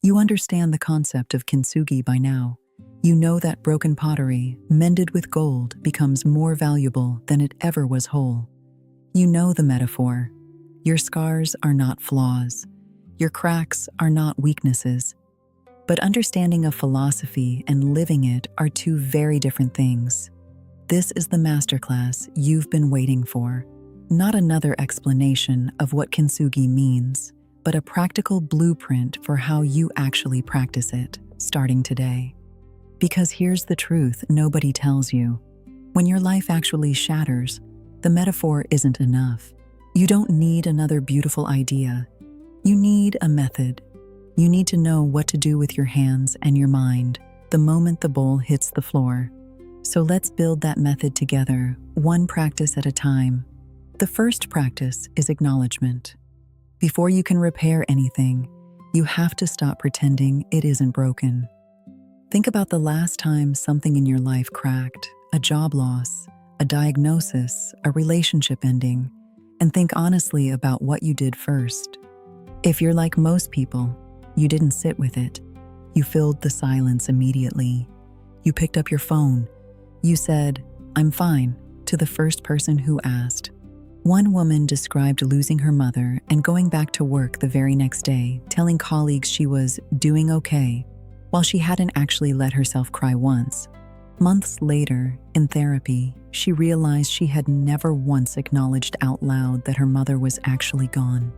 You understand the concept of kintsugi by now. You know that broken pottery, mended with gold, becomes more valuable than it ever was whole. You know the metaphor. Your scars are not flaws. Your cracks are not weaknesses. But understanding a philosophy and living it are two very different things. This is the masterclass you've been waiting for. Not another explanation of what kintsugi means, but a practical blueprint for how you actually practice it, starting today. Because here's the truth nobody tells you. When your life actually shatters, the metaphor isn't enough. You don't need another beautiful idea. You need a method. You need to know what to do with your hands and your mind the moment the bowl hits the floor. So let's build that method together, one practice at a time. The first practice is acknowledgment. Before you can repair anything, you have to stop pretending it isn't broken. Think about the last time something in your life cracked, a job loss, a diagnosis, a relationship ending, and think honestly about what you did first. If you're like most people, you didn't sit with it. You filled the silence immediately. You picked up your phone. You said, "I'm fine," to the first person who asked. One woman described losing her mother and going back to work the very next day, telling colleagues she was doing okay, while she hadn't actually let herself cry once. Months later, in therapy, she realized she had never once acknowledged out loud that her mother was actually gone.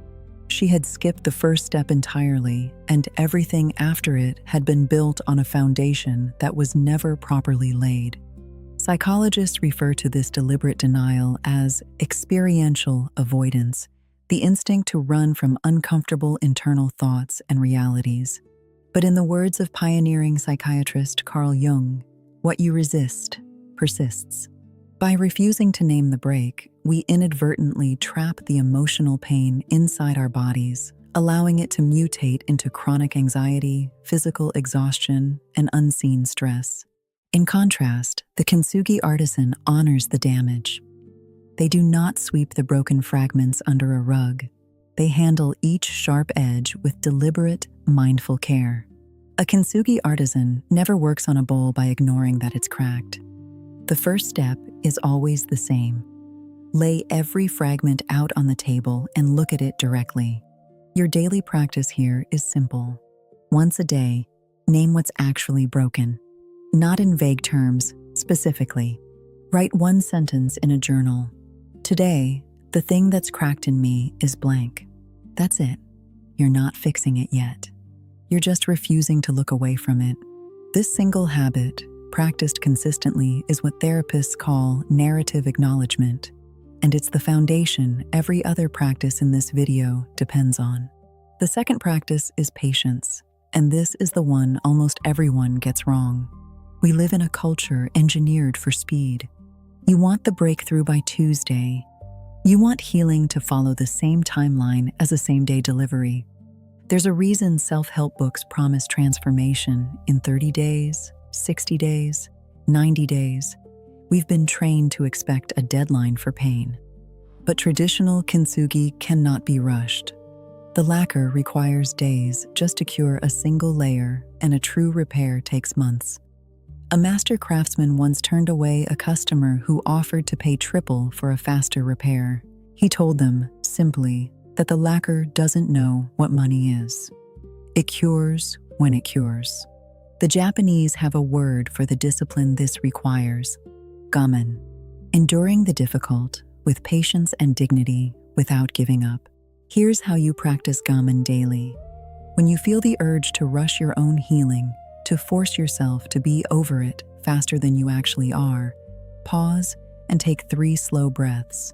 She had skipped the first step entirely, and everything after it had been built on a foundation that was never properly laid. Psychologists refer to this deliberate denial as experiential avoidance, the instinct to run from uncomfortable internal thoughts and realities. But in the words of pioneering psychiatrist Carl Jung, what you resist persists. By refusing to name the break, we inadvertently trap the emotional pain inside our bodies, allowing it to mutate into chronic anxiety, physical exhaustion, and unseen stress. In contrast, the kintsugi artisan honors the damage. They do not sweep the broken fragments under a rug. They handle each sharp edge with deliberate, mindful care. A kintsugi artisan never works on a bowl by ignoring that it's cracked. The first step is always the same. Lay every fragment out on the table and look at it directly. Your daily practice here is simple. Once a day, name what's actually broken. Not in vague terms, specifically. Write one sentence in a journal. Today, the thing that's cracked in me is blank. That's it. You're not fixing it yet. You're just refusing to look away from it. This single habit, practiced consistently, is what therapists call narrative acknowledgment, and it's the foundation every other practice in this video depends on. The second practice is patience, and this is the one almost everyone gets wrong. We live in a culture engineered for speed. You want the breakthrough by Tuesday. You want healing to follow the same timeline as a same-day delivery. There's a reason self-help books promise transformation in 30 days, 60 days, 90 days. We've been trained to expect a deadline for pain. But traditional kintsugi cannot be rushed. The lacquer requires days just to cure a single layer, and a true repair takes months. A master craftsman once turned away a customer who offered to pay triple for a faster repair. He told them, simply, that the lacquer doesn't know what money is. It cures when it cures. The Japanese have a word for the discipline this requires: Gaman. Enduring the difficult with patience and dignity without giving up. Here's how you practice Gaman daily. When you feel the urge to rush your own healing, to force yourself to be over it faster than you actually are, pause and take 3 slow breaths.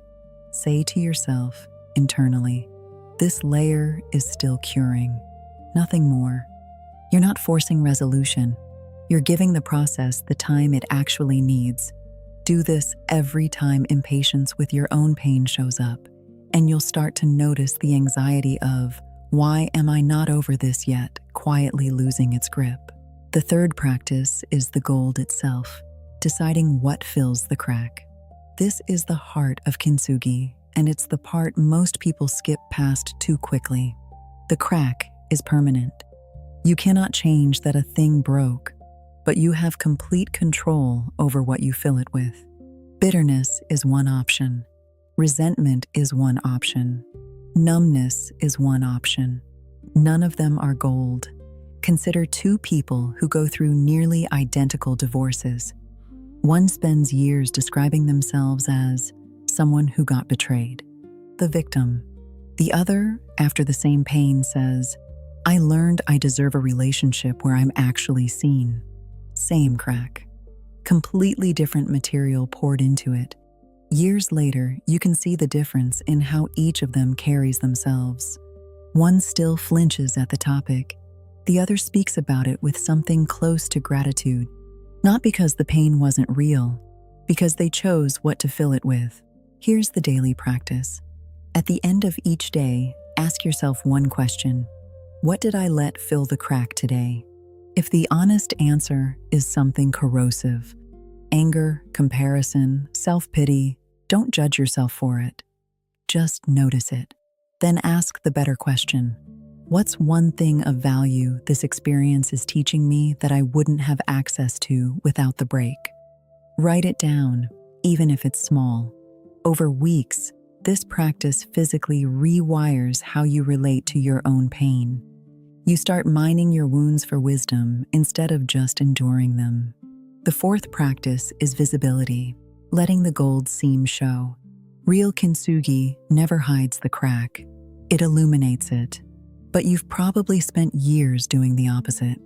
Say to yourself, internally, this layer is still curing, nothing more. You're not forcing resolution. You're giving the process the time it actually needs. Do this every time impatience with your own pain shows up, and you'll start to notice the anxiety of, why am I not over this yet, quietly losing its grip. The third practice is the gold itself, deciding what fills the crack. This is the heart of kintsugi, and it's the part most people skip past too quickly. The crack is permanent. You cannot change that a thing broke, but you have complete control over what you fill it with. Bitterness is one option. Resentment is one option. Numbness is one option. None of them are gold. Consider two people who go through nearly identical divorces. One spends years describing themselves as someone who got betrayed, the victim. The other, after the same pain, says, I learned I deserve a relationship where I'm actually seen. Same crack. Completely different material poured into it. Years later, you can see the difference in how each of them carries themselves. One still flinches at the topic. The other speaks about it with something close to gratitude, not because the pain wasn't real, because they chose what to fill it with. Here's the daily practice. At the end of each day, ask yourself one question. What did I let fill the crack today? If the honest answer is something corrosive, anger, comparison, self-pity, don't judge yourself for it. Just notice it. Then ask the better question. What's one thing of value this experience is teaching me that I wouldn't have access to without the break? Write it down, even if it's small. Over weeks, this practice physically rewires how you relate to your own pain. You start mining your wounds for wisdom instead of just enduring them. The fourth practice is visibility, letting the gold seam show. Real kintsugi never hides the crack. It illuminates it. But you've probably spent years doing the opposite,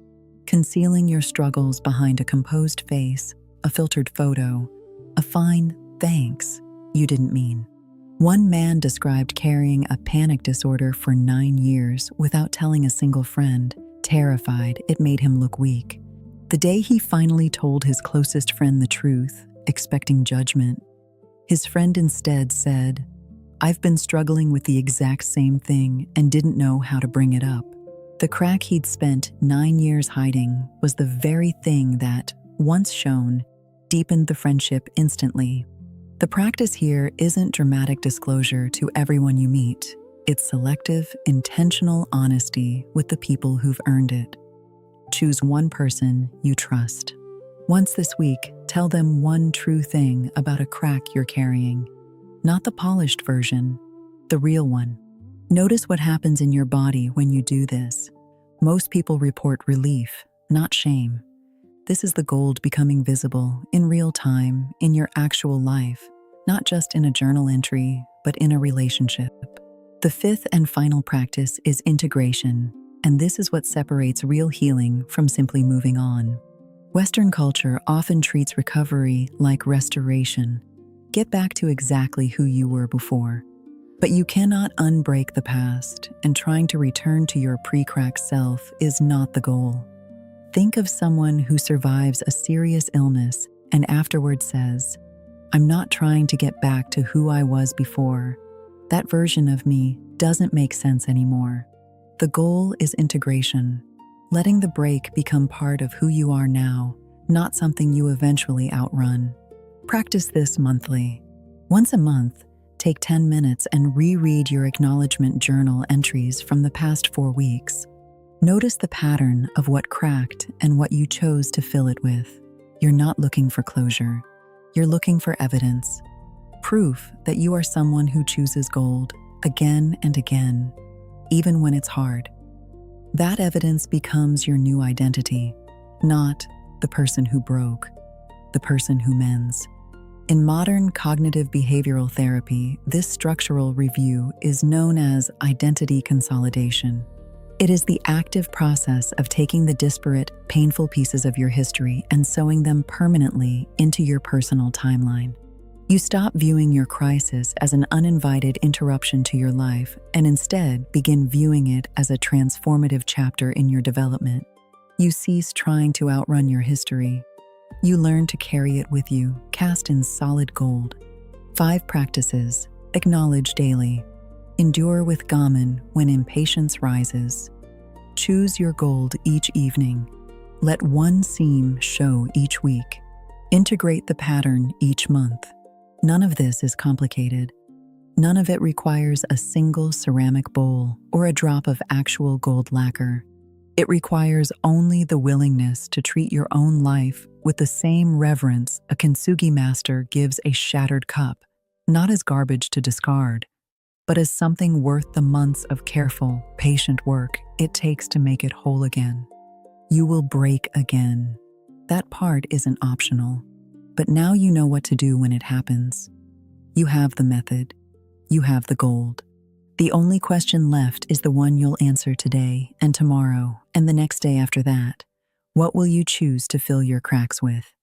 concealing your struggles behind a composed face, a filtered photo, a fine thanks you didn't mean. One man described carrying a panic disorder for 9 years without telling a single friend, terrified it made him look weak. The day he finally told his closest friend the truth, expecting judgment, his friend instead said, I've been struggling with the exact same thing and didn't know how to bring it up. The crack he'd spent 9 years hiding was the very thing that, once shown, deepened the friendship instantly. The practice here isn't dramatic disclosure to everyone you meet. It's selective, intentional honesty with the people who've earned it. Choose one person you trust. Once this week, tell them one true thing about a crack you're carrying. Not the polished version, the real one. Notice what happens in your body when you do this. Most people report relief, not shame. This is the gold becoming visible in real time in your actual life, not just in a journal entry, but in a relationship. The fifth and final practice is integration, and this is what separates real healing from simply moving on. Western culture often treats recovery like restoration. Get back to exactly who you were before. But you cannot unbreak the past, and trying to return to your pre-crack self is not the goal. Think of someone who survives a serious illness and afterward says, I'm not trying to get back to who I was before. That version of me doesn't make sense anymore. The goal is integration, letting the break become part of who you are now, not something you eventually outrun. Practice this monthly. Once a month, take 10 minutes and reread your acknowledgment journal entries from the past 4 weeks. Notice the pattern of what cracked and what you chose to fill it with. You're not looking for closure. You're looking for evidence. Proof that you are someone who chooses gold again and again, even when it's hard. That evidence becomes your new identity, not the person who broke, the person who mends. In modern cognitive behavioral therapy, this structural review is known as identity consolidation. It is the active process of taking the disparate, painful pieces of your history and sewing them permanently into your personal timeline. You stop viewing your crisis as an uninvited interruption to your life and instead begin viewing it as a transformative chapter in your development. You cease trying to outrun your history. You learn to carry it with you, cast in solid gold. 5 practices. Acknowledge daily. Endure with Gaman when impatience rises. Choose your gold each evening. Let one seam show each week. Integrate the pattern each month. None of this is complicated. None of it requires a single ceramic bowl or a drop of actual gold lacquer. It requires only the willingness to treat your own life with the same reverence a Kintsugi master gives a shattered cup, not as garbage to discard, but as something worth the months of careful, patient work it takes to make it whole again. You will break again. That part isn't optional, but now you know what to do when it happens. You have the method. You have the gold. The only question left is the one you'll answer today and tomorrow and the next day after that. What will you choose to fill your cracks with?